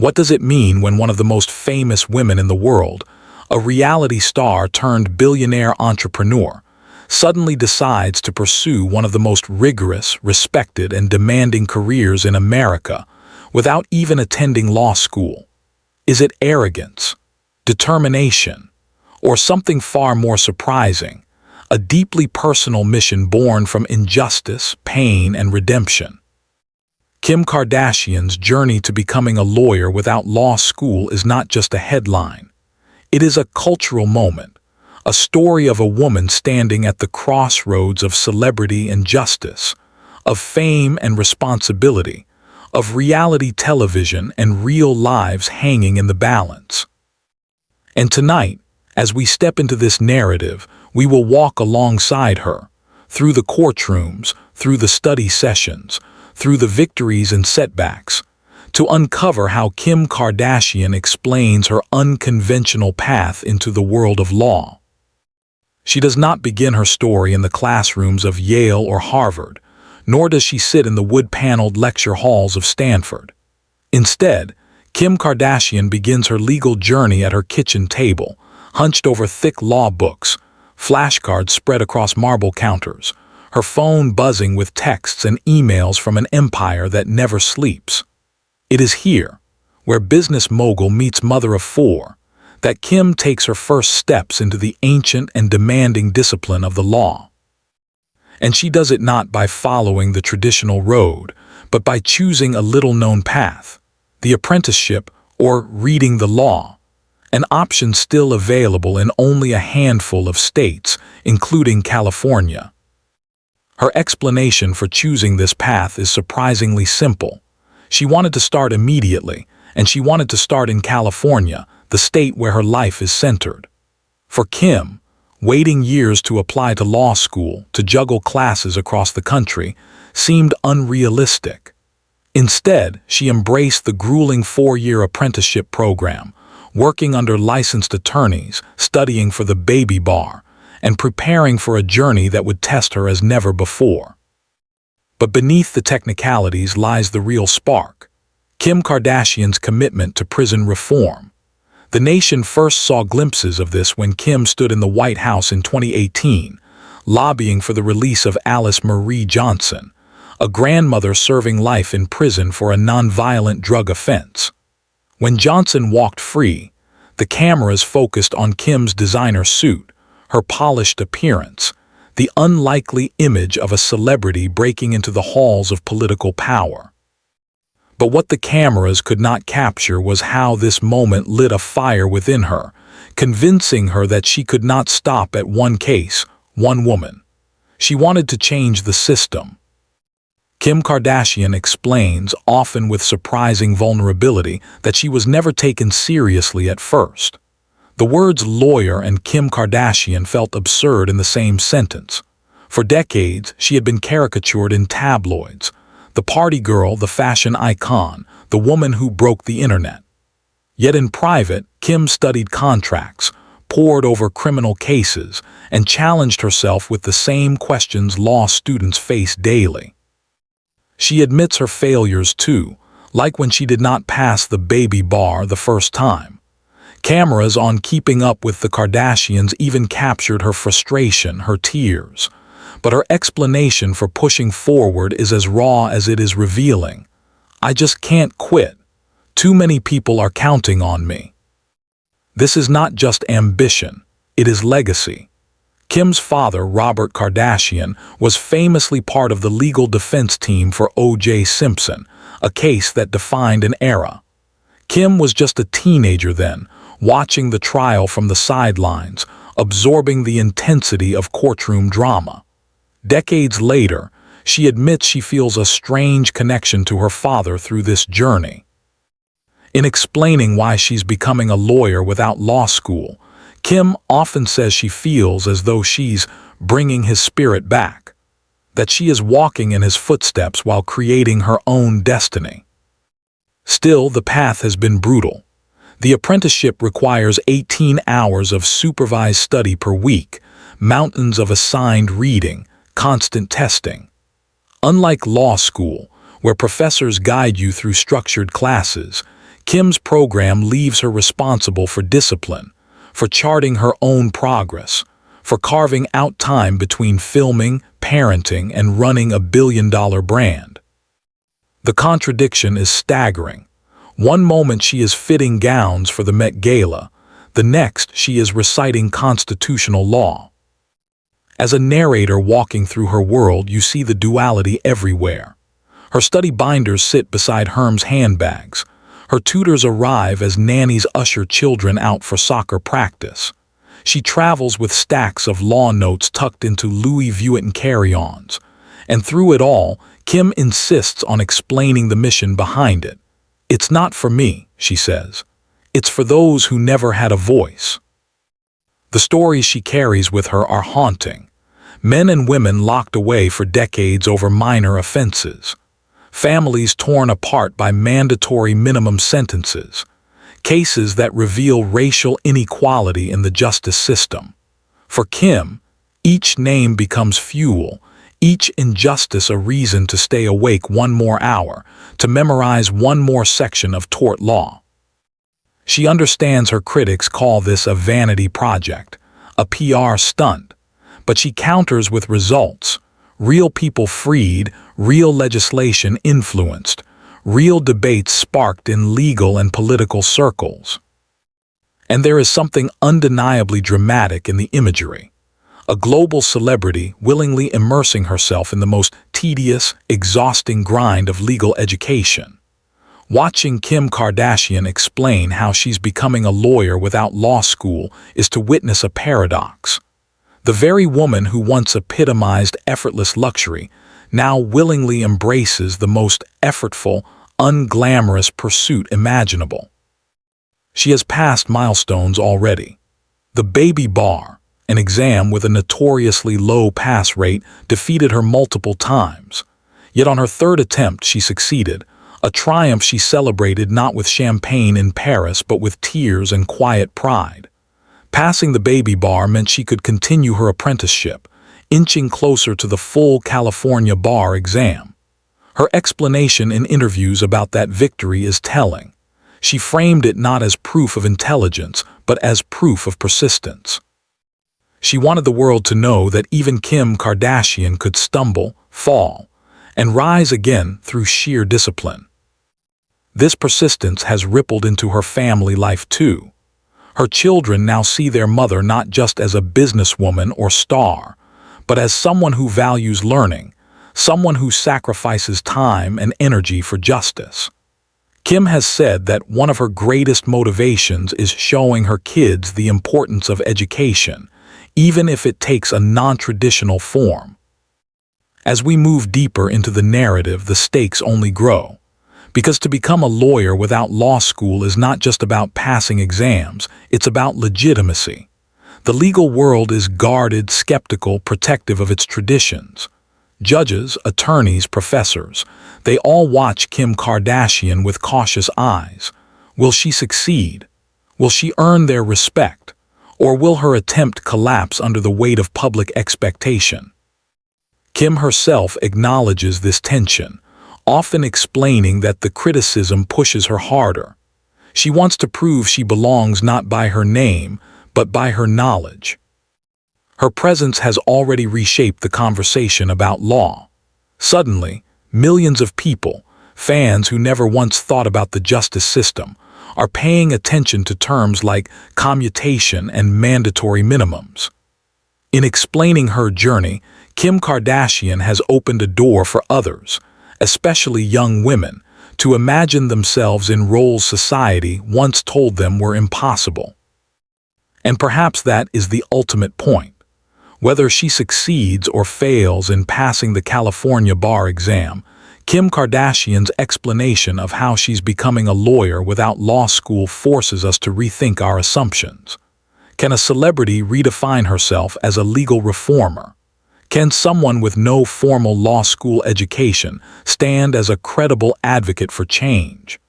What does it mean when one of the most famous women in the world, a reality star turned billionaire entrepreneur, suddenly decides to pursue one of the most rigorous, respected, and demanding careers in America without even attending law school? Is it arrogance, determination, or something far more surprising, a deeply personal mission born from injustice, pain, and redemption? Kim Kardashian's journey to becoming a lawyer without law school is not just a headline. It is a cultural moment, a story of a woman standing at the crossroads of celebrity and justice, of fame and responsibility, of reality television and real lives hanging in the balance. And tonight, as we step into this narrative, we will walk alongside her, through the courtrooms, through the study sessions, through the victories and setbacks, to uncover how Kim Kardashian explains her unconventional path into the world of law. She does not begin her story in the classrooms of Yale or Harvard, nor does she sit in the wood-paneled lecture halls of Stanford. Instead, Kim Kardashian begins her legal journey at her kitchen table, hunched over thick law books, flashcards spread across marble counters, her phone buzzing with texts and emails from an empire that never sleeps. It is here, where business mogul meets mother of four, that Kim takes her first steps into the ancient and demanding discipline of the law. And she does it not by following the traditional road, but by choosing a little-known path, the apprenticeship or reading the law, an option still available in only a handful of states, including California. Her explanation for choosing this path is surprisingly simple. She wanted to start immediately, and she wanted to start in California, the state where her life is centered. For Kim, waiting years to apply to law school, to juggle classes across the country, seemed unrealistic. Instead, she embraced the grueling 4-year apprenticeship program, working under licensed attorneys, studying for the baby bar, and preparing for a journey that would test her as never before. But beneath the technicalities lies the real spark: Kim Kardashian's commitment to prison reform. The nation first saw glimpses of this when Kim stood in the White House in 2018, lobbying for the release of Alice Marie Johnson, a grandmother serving life in prison for a nonviolent drug offense. When Johnson walked free, the cameras focused on Kim's designer suit, her polished appearance, the unlikely image of a celebrity breaking into the halls of political power. But what the cameras could not capture was how this moment lit a fire within her, convincing her that she could not stop at one case, one woman. She wanted to change the system. Kim Kardashian explains, often with surprising vulnerability, that she was never taken seriously at first. The words lawyer and Kim Kardashian felt absurd in the same sentence. For decades, she had been caricatured in tabloids: the party girl, the fashion icon, the woman who broke the internet. Yet in private, Kim studied contracts, pored over criminal cases, and challenged herself with the same questions law students face daily. She admits her failures too, like when she did not pass the baby bar the first time. Cameras on Keeping Up with the Kardashians even captured her frustration, her tears. But her explanation for pushing forward is as raw as it is revealing. "I just can't quit. Too many people are counting on me." This is not just ambition, it is legacy. Kim's father, Robert Kardashian, was famously part of the legal defense team for O.J. Simpson, a case that defined an era. Kim was just a teenager then, watching the trial from the sidelines, absorbing the intensity of courtroom drama. Decades later, she admits she feels a strange connection to her father through this journey. In explaining why she's becoming a lawyer without law school, Kim often says she feels as though she's bringing his spirit back, that she is walking in his footsteps while creating her own destiny. Still, the path has been brutal. The apprenticeship requires 18 hours of supervised study per week, mountains of assigned reading, constant testing. Unlike law school, where professors guide you through structured classes, Kim's program leaves her responsible for discipline, for charting her own progress, for carving out time between filming, parenting, and running a billion-dollar brand. The contradiction is staggering. One moment she is fitting gowns for the Met Gala, the next she is reciting constitutional law. As a narrator walking through her world, you see the duality everywhere. Her study binders sit beside Herm's handbags. Her tutors arrive as nannies usher children out for soccer practice. She travels with stacks of law notes tucked into Louis Vuitton carry-ons. And through it all, Kim insists on explaining the mission behind it. "It's not for me," she says. "It's for those who never had a voice." The stories she carries with her are haunting. Men and women locked away for decades over minor offenses. Families torn apart by mandatory minimum sentences. Cases that reveal racial inequality in the justice system. For Kim, each name becomes fuel, each injustice a reason to stay awake one more hour, to memorize one more section of tort law. She understands her critics call this a vanity project, a PR stunt, but she counters with results. Real people freed, real legislation influenced, real debates sparked in legal and political circles. And there is something undeniably dramatic in the imagery. A global celebrity willingly immersing herself in the most tedious, exhausting grind of legal education. Watching Kim Kardashian explain how she's becoming a lawyer without law school is to witness a paradox. The very woman who once epitomized effortless luxury now willingly embraces the most effortful, unglamorous pursuit imaginable. She has passed milestones already. The baby bar, an exam with a notoriously low pass rate, defeated her multiple times. Yet on her third attempt she succeeded, a triumph she celebrated not with champagne in Paris but with tears and quiet pride. Passing the baby bar meant she could continue her apprenticeship, inching closer to the full California bar exam. Her explanation in interviews about that victory is telling. She framed it not as proof of intelligence, but as proof of persistence. She wanted the world to know that even Kim Kardashian could stumble, fall, and rise again through sheer discipline. This persistence has rippled into her family life too. Her children now see their mother not just as a businesswoman or star, but as someone who values learning, someone who sacrifices time and energy for justice. Kim has said that one of her greatest motivations is showing her kids the importance of education, even if it takes a non-traditional form. As we move deeper into the narrative, the stakes only grow. Because to become a lawyer without law school is not just about passing exams, it's about legitimacy. The legal world is guarded, skeptical, protective of its traditions. Judges, attorneys, professors, they all watch Kim Kardashian with cautious eyes. Will she succeed? Will she earn their respect? Or will her attempt collapse under the weight of public expectation? Kim herself acknowledges this tension, often explaining that the criticism pushes her harder. She wants to prove she belongs not by her name, but by her knowledge. Her presence has already reshaped the conversation about law. Suddenly, millions of people, fans who never once thought about the justice system, are paying attention to terms like commutation and mandatory minimums. In explaining her journey, Kim Kardashian has opened a door for others, especially young women, to imagine themselves in roles society once told them were impossible. And perhaps that is the ultimate point. Whether she succeeds or fails in passing the California bar exam, Kim Kardashian's explanation of how she's becoming a lawyer without law school forces us to rethink our assumptions. Can a celebrity redefine herself as a legal reformer? Can someone with no formal law school education stand as a credible advocate for change?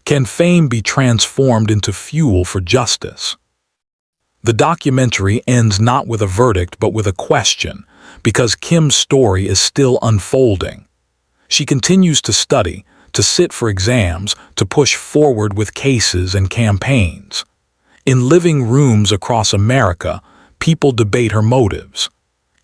Can fame be transformed into fuel for justice? The documentary ends not with a verdict but with a question, because Kim's story is still unfolding. She continues to study, to sit for exams, to push forward with cases and campaigns. In living rooms across America, people debate her motives.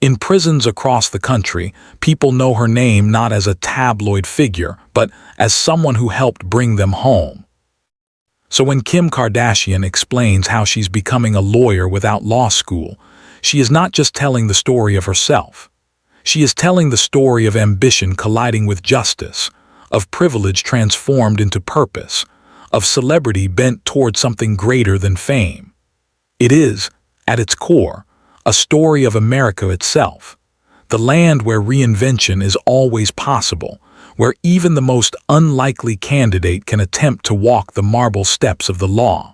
In prisons across the country, people know her name not as a tabloid figure, but as someone who helped bring them home. So when Kim Kardashian explains how she's becoming a lawyer without law school, she is not just telling the story of herself. She is telling the story of ambition colliding with justice, of privilege transformed into purpose, of celebrity bent toward something greater than fame. It is, at its core, a story of America itself, the land where reinvention is always possible, where even the most unlikely candidate can attempt to walk the marble steps of the law.